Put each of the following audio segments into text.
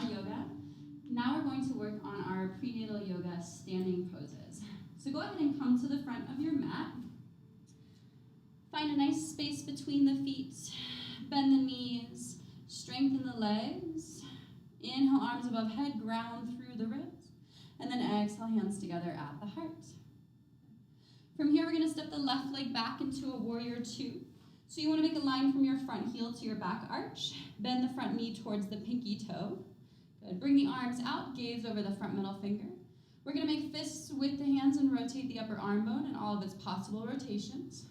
yoga. Now we're going to work on our prenatal yoga standing poses. So go ahead and come to the front of your mat. Find a nice space between the feet. Bend the knees. Strengthen the legs. Inhale, arms above head, ground through the ribs. And then exhale, hands together at the heart. From here, we're going to step the left leg back into a warrior two. So you want to make a line from your front heel to your back arch. Bend the front knee towards the pinky toe. Good. Bring the arms out, gaze over the front middle finger. We're going to make fists with the hands and rotate the upper arm bone in all of its possible rotations.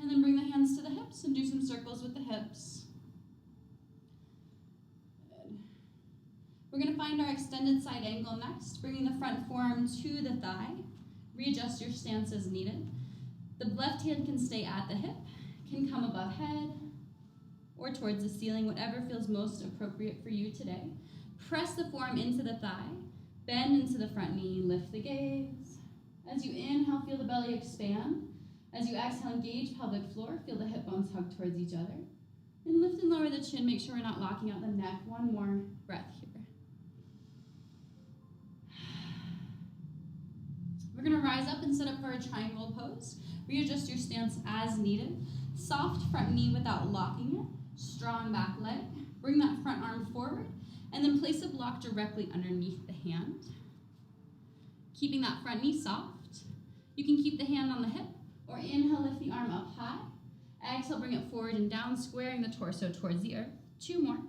And then bring the hands to the hips and do some circles with the hips. Good. We're going to find our extended side angle next, bringing the front forearm to the thigh. Readjust your stance as needed. The left hand can stay at the hip, can come above head, or towards the ceiling, whatever feels most appropriate for you today. Press the forearm into the thigh, bend into the front knee, lift the gaze. As you inhale, feel the belly expand. As you exhale, engage pelvic floor, feel the hip bones hug towards each other. And lift and lower the chin, make sure we're not locking out the neck. One more breath here. We're gonna rise up and set up for a triangle pose. Readjust your stance as needed. Soft front knee without locking it. Strong back leg. Bring that front arm forward, and then place a block directly underneath the hand. Keeping that front knee soft. You can keep the hand on the hip, or inhale, lift the arm up high. Exhale, bring it forward and down, squaring the torso towards the earth. Two more.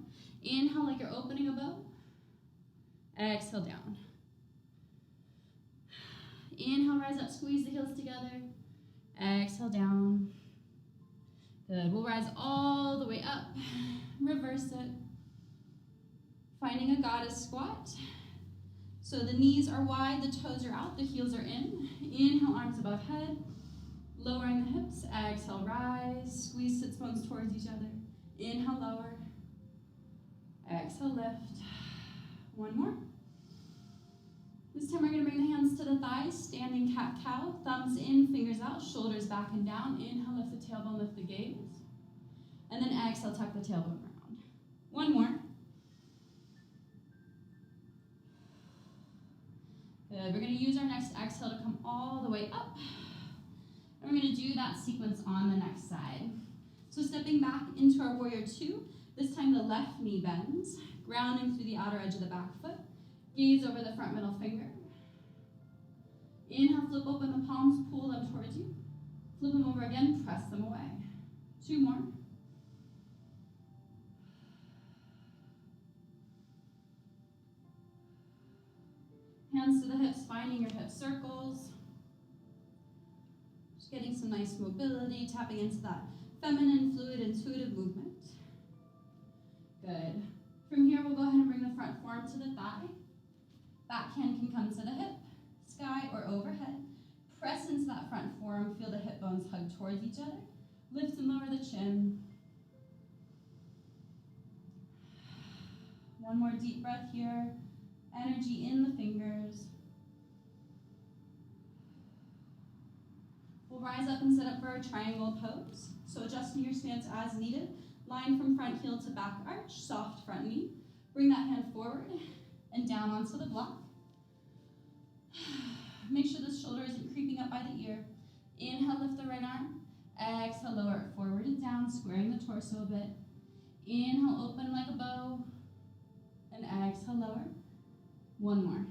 Inhale like you're opening a bow. Exhale, down. Inhale, rise up, squeeze the heels together. Exhale, down. Good. We'll rise all the way up. Reverse it. Finding a goddess squat. So the knees are wide, the toes are out, the heels are in. Inhale, arms above head. Lowering the hips. Exhale, rise. Squeeze sits bones towards each other. Inhale, lower. Exhale, lift. One more. This time we're going to bring the hands to the thighs, standing cat-cow, thumbs in, fingers out, shoulders back and down. Inhale, lift the tailbone, lift the gaze. And then exhale, tuck the tailbone around. One more. Good. We're going to use our next exhale to come all the way up. And we're going to do that sequence on the next side. So stepping back into our warrior two, this time the left knee bends, grounding through the outer edge of the back foot. Gaze over the front middle finger. Inhale, flip open the palms, pull them towards you. Flip them over again, press them away. Two more. Hands to the hips, finding your hip circles. Just getting some nice mobility, tapping into that feminine, fluid, intuitive movement. Good. From here, we'll go ahead and bring the front forearm to the thigh. Backhand can come to the hip, sky or overhead. Press into that front forearm, feel the hip bones hug towards each other. Lift and lower the chin. One more deep breath here. Energy in the fingers. We'll rise up and set up for a triangle pose. So adjusting your stance as needed. Line from front heel to back arch, soft front knee. Bring that hand forward and down onto the block. Make sure the shoulder isn't creeping up by the ear. Inhale, lift the right arm. Exhale, lower it forward and down, squaring the torso a bit. Inhale, open like a bow. And exhale, lower. One more.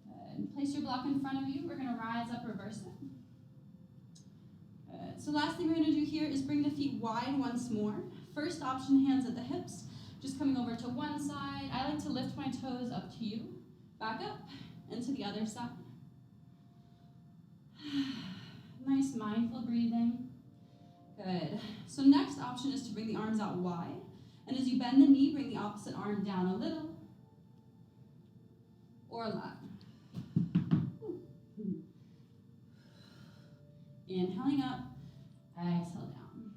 Good. Place your block in front of you. We're going to rise up, reverse it. Good. So last thing we're going to do here is bring the feet wide once more. First option, hands at the hips. Just coming over to one side. I like to lift my toes up to you. Back up and to the other side. Nice mindful breathing. Good. So next option is to bring the arms out wide. And as you bend the knee, bring the opposite arm down a little. Or a lot. Inhaling up. Exhale down.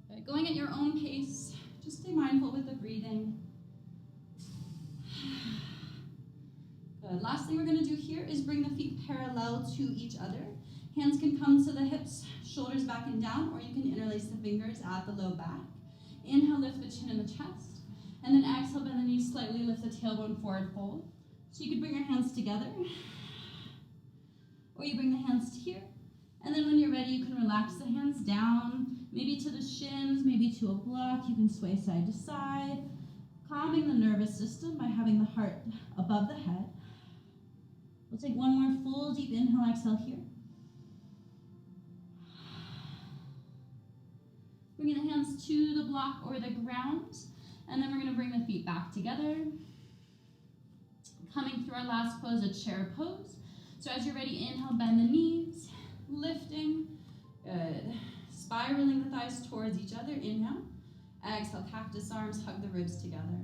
Good. Going at your own pace. Just stay mindful with the breathing. Good. Last thing we're going to do here is bring the feet parallel to each other. Hands can come to the hips, shoulders back and down, or you can interlace the fingers at the low back. Inhale, lift the chin and the chest. And then exhale, bend the knees slightly, lift the tailbone forward, fold. So you could bring your hands together, or you bring the hands to here. And then when you're ready, you can relax the hands down, maybe to the shins, maybe to a block. You can sway side to side, calming the nervous system by having the heart above the head. We'll take one more full deep inhale, exhale here. Bringing the hands to the block or the ground, and then we're going to bring the feet back together. Coming through our last pose, a chair pose. So as you're ready, inhale, bend the knees, lifting, good. Spiraling the thighs towards each other, inhale. Exhale, cactus arms, hug the ribs together.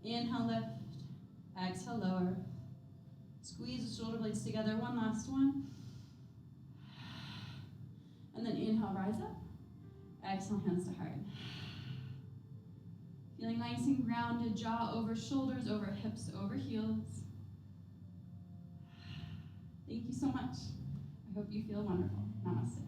Inhale, lift. Exhale, lower. Squeeze the shoulder blades together, one last one. And then inhale, rise up. Exhale, hands to heart. Feeling nice and grounded, jaw over shoulders, over hips, over heels. Thank you so much. I hope you feel wonderful. Namaste.